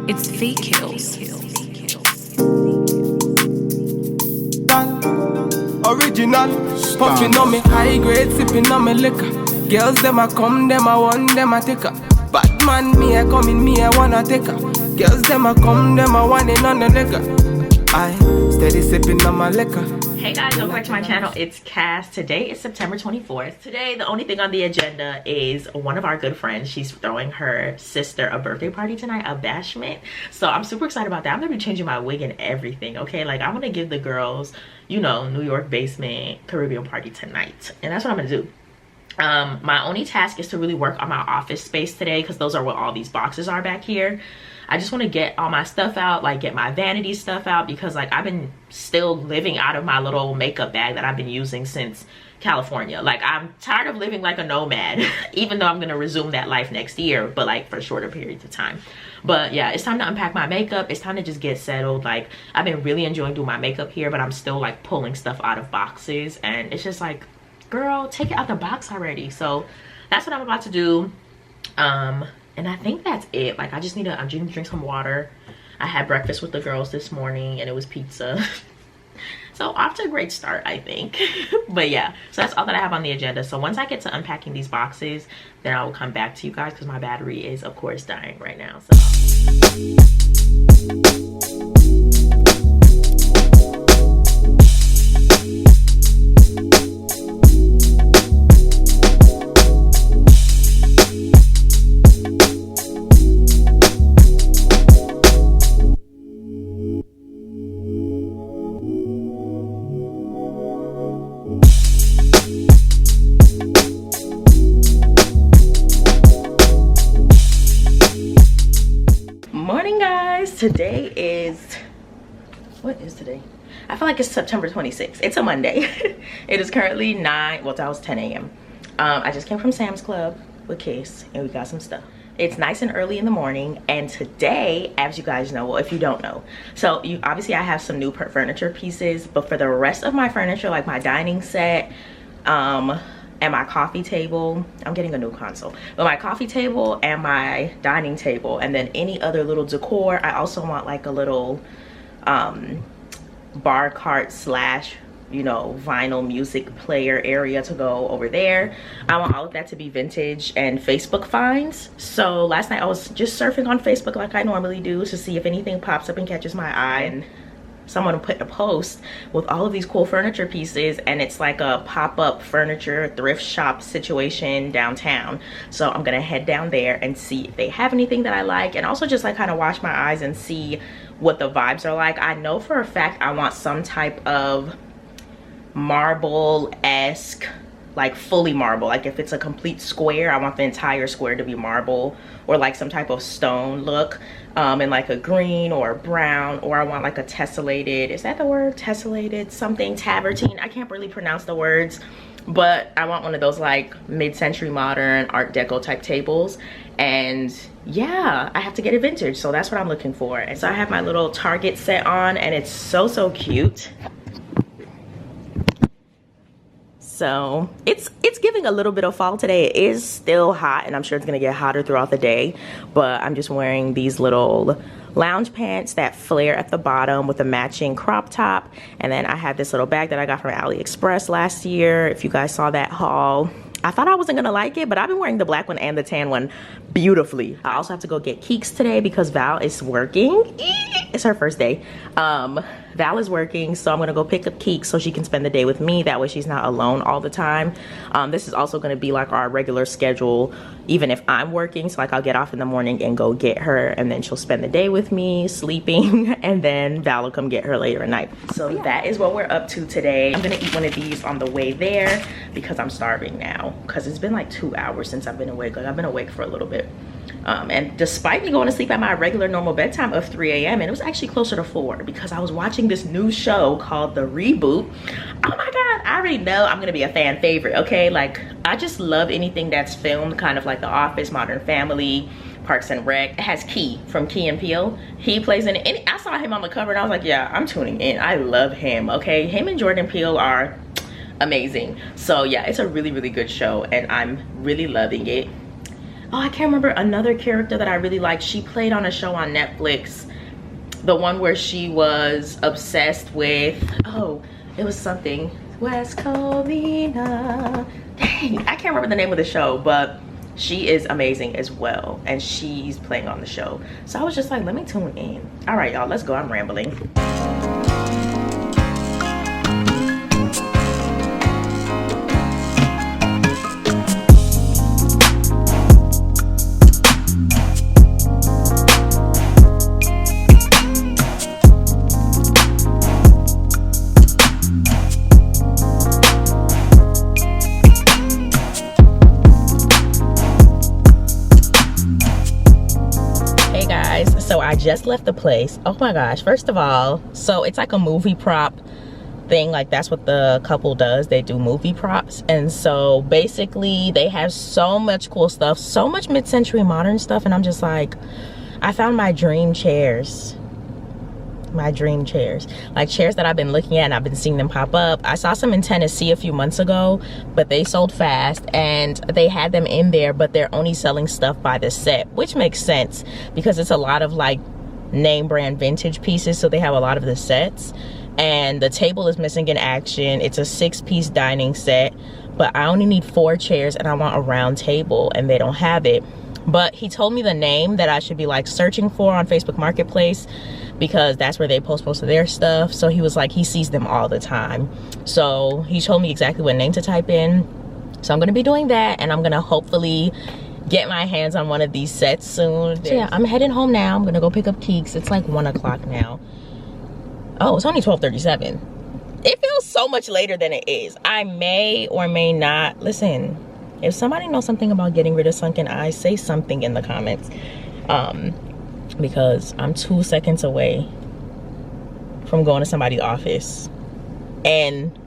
It's Feet Kills. Original, puffin' on me high grade, sipping on me liquor. Girls them a come, them a want, them a take her. Bad man, me a come in, me a wanna take her. Girls them a come, them a want it on the liquor. I steady sipping on my liquor. Hey guys, welcome back to my channel. It's Cass. Today is September 24th. Today, the only thing on the agenda is one of our good friends. She's throwing her sister a birthday party tonight, a bashment. So I'm super excited about that. I'm gonna be changing my wig and everything, okay? Like, I'm gonna give the girls, you know, New York basement Caribbean party tonight. And that's what I'm gonna do. My only task is to really work on my office space today, because those are what all these boxes are back here. I just want to get all my stuff out, like get my vanity stuff out, because like I've been still living out of my little makeup bag that I've been using since California. Like, I'm tired of living like a nomad, even though I'm going to resume that life next year, but like for shorter periods of time. But yeah, it's time to unpack my makeup. It's time to just get settled. Like, I've been really enjoying doing my makeup here, but I'm still like pulling stuff out of boxes, and it's just like, girl, take it out the box already. So that's what I'm about to do. And I think that's it. Like, I'm just need to drink some water. I had breakfast with the girls this morning and it was pizza. So off to a great start, I think. But yeah, so that's all that I have on the agenda. So once I get to unpacking these boxes, then I will come back to you guys, because my battery is of course dying right now. Today is, what is today? I feel like it's September 26th. It's a Monday. It is currently 9, well, that was 10 a.m. I just came from Sam's Club with Case, and we got some stuff. It's nice and early in the morning, and today, as you guys know, well, if you don't know, so obviously I have some new furniture pieces, but for the rest of my furniture, like my dining set, and my coffee table, I'm getting a new console, but my coffee table and my dining table, and then any other little decor, I also want like a little bar cart slash, you know, vinyl music player area to go over there. I want all of that to be vintage and Facebook finds. So last night I was just surfing on Facebook like I normally do, to see if anything pops up and catches my eye, and someone put a post with all of these cool furniture pieces, and it's like a pop-up furniture thrift shop situation downtown. So I'm gonna head down there and see if they have anything that I like, and also just like kind of wash my eyes and see what the vibes are like. I know for a fact I want some type of marble-esque, like fully marble. Like if it's a complete square, I want the entire square to be marble, or like some type of stone look, in like a green or a brown, or I want like a tessellated, is that the word? Tessellated something, tavertine, I can't really pronounce the words, but I want one of those like mid-century modern art deco type tables. And yeah, I have to get it vintage, so that's what I'm looking for. And so I have my little Target set on, and it's so cute. So it's giving a little bit of fall today. It is still hot, and I'm sure it's gonna get hotter throughout the day, but I'm just wearing these little lounge pants that flare at the bottom with a matching crop top. And then I have this little bag that I got from AliExpress last year, if you guys saw that haul. I thought I wasn't gonna like it, but I've been wearing the black one and the tan one beautifully. I also have to go get Keeks today because Val is working. It's her first day. Val is working, so I'm gonna go pick up Keeks so she can spend the day with me. That way she's not alone all the time. This is also gonna be like our regular schedule, even if I'm working. So like I'll get off in the morning and go get her, and then she'll spend the day with me sleeping, and then Val will come get her later at night. So yeah, that is what we're up to today. I'm gonna eat one of these on the way there because I'm starving now, because it's been like 2 hours since I've been awake. Like, I've been awake for a little bit. And despite me going to sleep at my regular normal bedtime of 3 a.m. and it was actually closer to 4, because I was watching this new show called The Reboot. Oh my god, I already know I'm gonna be a fan favorite, okay? Like, I just love anything that's filmed kind of like The Office, Modern Family, Parks and Rec. It has Key from Key and Peele. He plays in it, and I saw him on the cover and I was like, yeah, I'm tuning in. I love him, okay? Him and Jordan Peele are amazing. So yeah, it's a really good show, and I'm really loving it. Oh, I can't remember another character that I really liked. She played on a show on Netflix, the one where she was obsessed with, oh, it was something West Covina. Dang, I can't remember the name of the show, but she is amazing as well, and she's playing on the show. So I was just like, let me tune in. All right, y'all, let's go. I'm rambling. So I just left the place. Oh my gosh, first of all, so it's like a movie prop thing. Like, that's what the couple does. They do movie props. And so basically they have so much cool stuff, so much mid-century modern stuff, and I'm just like, I found my dream chairs. My dream chairs, like chairs that I've been looking at and I've been seeing them pop up. I saw some in Tennessee a few months ago, but they sold fast, and they had them in there, but they're only selling stuff by the set, which makes sense because it's a lot of like name brand vintage pieces, so they have a lot of the sets. And the table is missing in action. It's a 6-piece dining set, but I only need 4 chairs and I want a round table, and they don't have it. But he told me the name that I should be like searching for on Facebook Marketplace, because that's where they post most of their stuff. So he was like, he sees them all the time. So he told me exactly what name to type in. So I'm gonna be doing that, and I'm gonna hopefully get my hands on one of these sets soon. So yeah, I'm heading home now. I'm gonna go pick up Keeks. It's like 1 o'clock now. Oh, it's only 12:37. It feels so much later than it is. I may or may not, listen, if somebody knows something about getting rid of sunken eyes, say something in the comments. Because I'm 2 seconds away from going to somebody's office and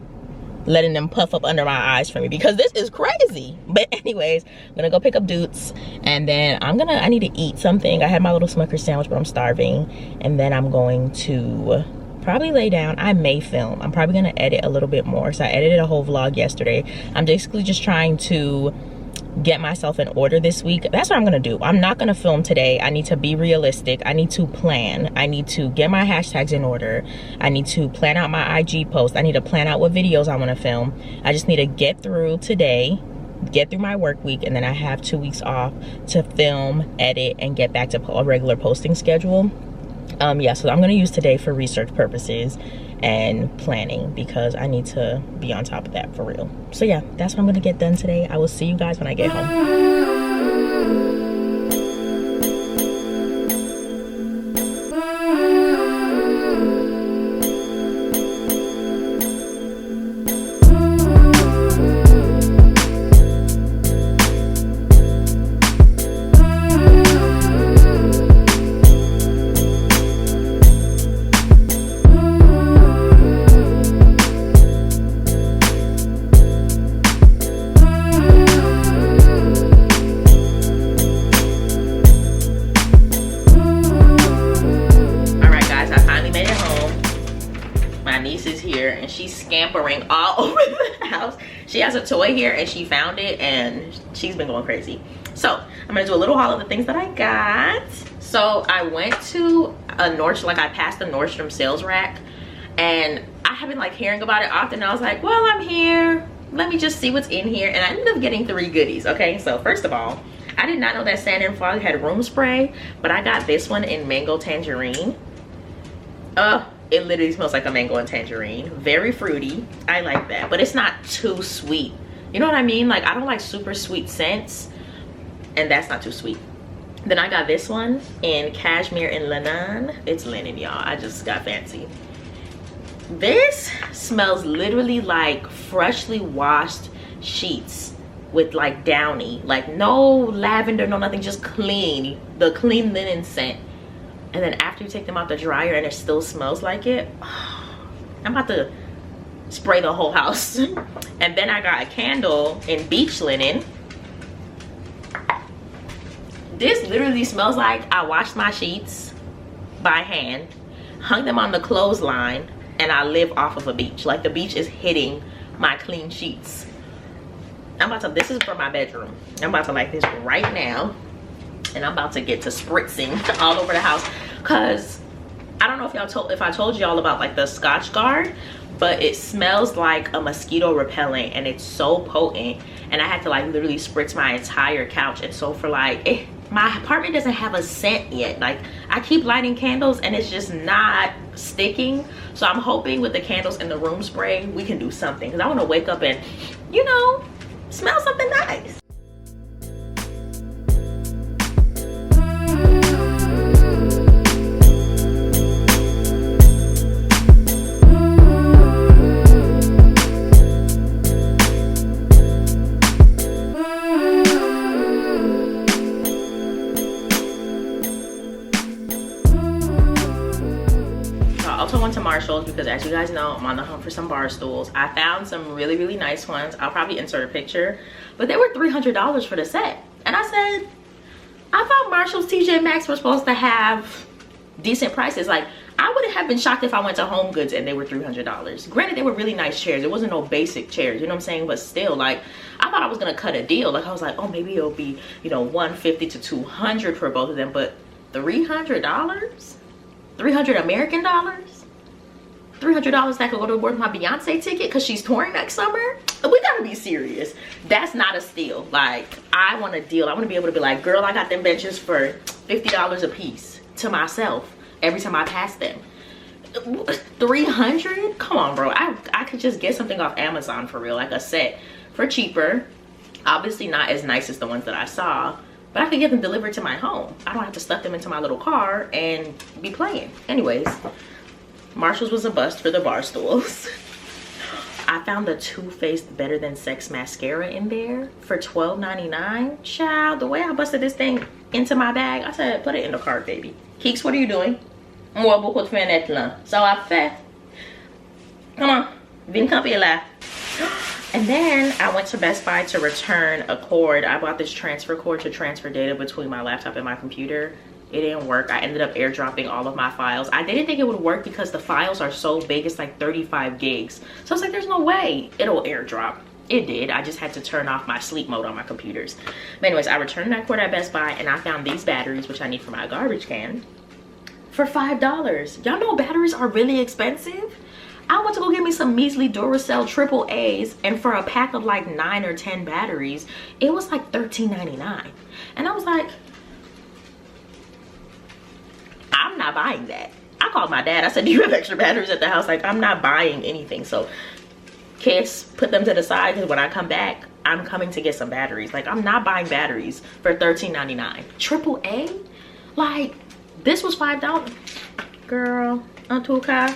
letting them puff up under my eyes for me, because this is crazy. But anyways, I'm gonna go pick up Doots, and then I need to eat something. I had my little Smucker's sandwich, but I'm starving. And then I'm going to probably lay down. I may film. I'm probably gonna edit a little bit more. So I edited a whole vlog yesterday. I'm basically just trying to get myself in order this week. That's what I'm gonna do. I'm not gonna film today. I need to be realistic. I need to plan. I need to get my hashtags in order. I need to plan out my IG post. I need to plan out what videos I want to film. I just need to get through today, get through my work week, and then I have 2 weeks off to film, edit, and get back to a regular posting schedule. Yeah, so I'm gonna use today for research purposes and planning, because I need to be on top of that for real. So yeah, that's what I'm gonna get done today. I will see you guys when I get home. Scampering all over the house. She has a toy here and she found it and she's been going crazy. So I'm gonna do a little haul of the things that I got. So I went to a I passed the Nordstrom sales rack, and I have been like hearing about it often. I was like, well, I'm here, let me just see what's in here. And I ended up getting 3 goodies. Okay, so first of all, I did not know that Sand and Fog had room spray, but I got this one in mango tangerine. It literally smells like a mango and tangerine. Very fruity. I like that, but it's not too sweet. You know what I mean? Like, I don't like super sweet scents, and that's not too sweet. Then I got this one in cashmere and linen. It's linen, y'all. I just got fancy. This smells literally like freshly washed sheets with like downy, like no lavender, no nothing, just clean, the clean linen scent. And then after you take them out the dryer and it still smells like it, I'm about to spray the whole house. And then I got a candle in beach linen. This literally smells like I washed my sheets by hand, hung them on the clothesline, and I live off of a beach. Like, the beach is hitting my clean sheets. this is for my bedroom. I'm about to light this right now. And I'm about to get to spritzing all over the house. Cause I don't know if I told y'all about like the Scotch Guard, but it smells like a mosquito repellent and it's so potent. And I had to like literally spritz my entire couch. And so for like, my apartment doesn't have a scent yet. Like I keep lighting candles and it's just not sticking. So I'm hoping with the candles and the room spray, we can do something. Cause I wanna wake up and, you know, smell something nice. Because as you guys know, I'm on the hunt for some Barstools. I found some really nice ones. I'll probably insert a picture, but they were $300 for the set. And I said, I thought Marshall's TJ Maxx were supposed to have decent prices. Like I wouldn't have been shocked if I went to Home Goods and they were $300. Granted, they were really nice chairs. It wasn't no basic chairs, you know what I'm saying? But still, like I thought I was gonna cut a deal. Like I was like, oh, maybe it'll be, you know, $150 to $200 for both of them. But $300? 300 American dollars? $300 that could go towards my Beyonce ticket because she's touring next summer? We gotta be serious. That's not a steal. Like, I want a deal. I want to be able to be like, girl, I got them benches for $50 a piece to myself every time I pass them. 300? Come on, bro. I could just get something off Amazon for real, like a set for cheaper. Obviously not as nice as the ones that I saw, but I could get them delivered to my home. I don't have to stuff them into my little car and be playing. Anyways, Marshall's was a bust for the Barstools. I found the Too Faced Better Than Sex mascara in there for $12.99. Child, the way I busted this thing into my bag, I said, put it in the cart, baby. Keeks, what are you doing? Moi, beaucoup de fenêtres là. Ça va fait. Come on, viens camper là. And then I went to Best Buy to return a cord. I bought this transfer cord to transfer data between my laptop and my computer. It didn't work. I ended up airdropping all of my files. I didn't think it would work because the files are so big. It's like 35 gigs. So I was like, there's no way it'll airdrop. It did. I just had to turn off my sleep mode on my computers. But anyways, I returned that cord at Best Buy and I found these batteries, which I need for my garbage can, for $5. Y'all know batteries are really expensive. I went to go get me some measly Duracell AAAs, and for a pack of like 9 or 10 batteries, it was like $13.99. And I was like, I'm not buying that. I called my dad. I said, do you have extra batteries at the house? Like, I'm not buying anything. So kiss, put them to the side, because when I come back, I'm coming to get some batteries. Like, I'm not buying batteries for $13.99. AAA? Like, this was $5. Girl, Antuka,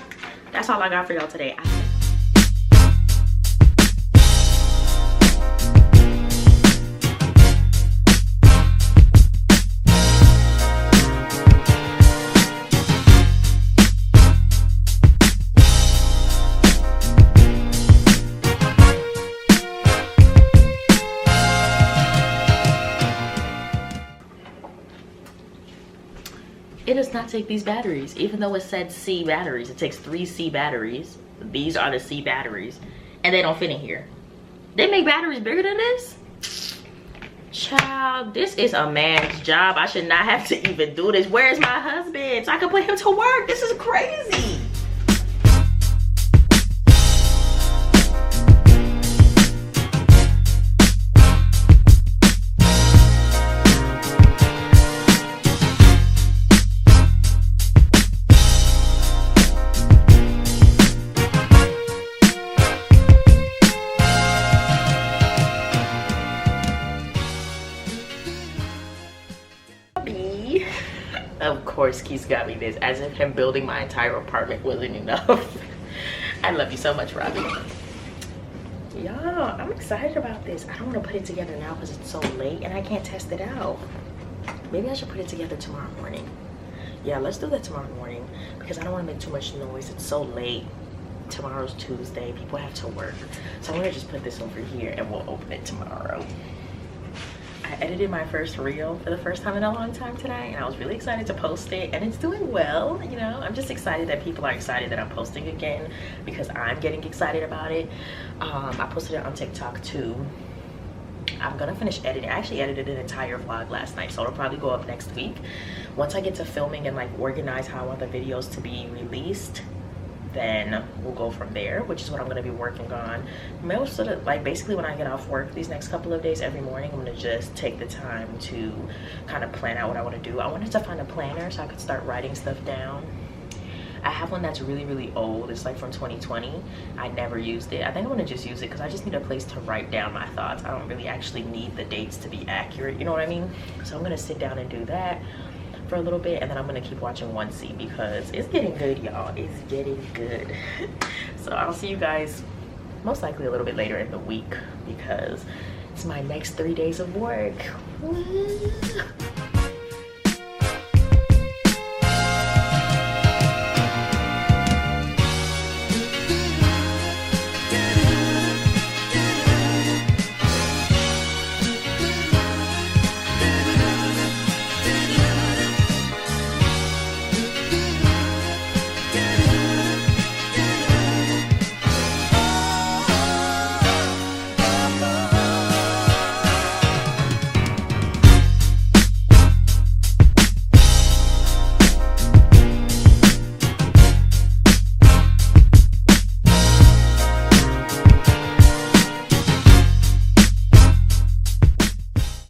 that's all I got for y'all today. It does not take these batteries, even though it said C batteries. It takes 3 C batteries. These are the C batteries, and they don't fit in here. They make batteries bigger than this? Child, this is a man's job. I should not have to even do this. Where's my husband so I can put him to work? This is crazy. Of course, Keith got me this, as if him building my entire apartment wasn't enough. I love you so much, Robbie. Y'all, I'm excited about this. I don't want to put it together now because it's so late and I can't test it out. Maybe I should put it together tomorrow morning. Yeah, let's do that tomorrow morning because I don't want to make too much noise. It's so late. Tomorrow's Tuesday. People have to work. So I'm going to just put this over here and we'll open it tomorrow. I edited my first reel for the first time in a long time today, and I was really excited to post it, and it's doing well. You know, I'm just excited that people are excited that I'm posting again because I'm getting excited about it. I posted it on TikTok too. I'm gonna finish editing. I actually edited an entire vlog last night, so it'll probably go up next week. Once I get to filming and like organize how I want the videos to be released, then we'll go from there, which is what I'm going to be working on most of the, like basically when I get off work these next couple of days. Every morning I'm going to just take the time to kind of plan out what I want to do. I wanted to find a planner so I could start writing stuff down. I have one that's really old. It's like from 2020. I never used it. I think I'm going to just use it because I just need a place to write down my thoughts. I don't really actually need the dates to be accurate, you know what I mean? So I'm going to sit down and do that for a little bit, and then I'm gonna keep watching 1C because it's getting good, y'all. It's getting good. So I'll see you guys most likely a little bit later in the week because it's my next 3 days of work. Woo.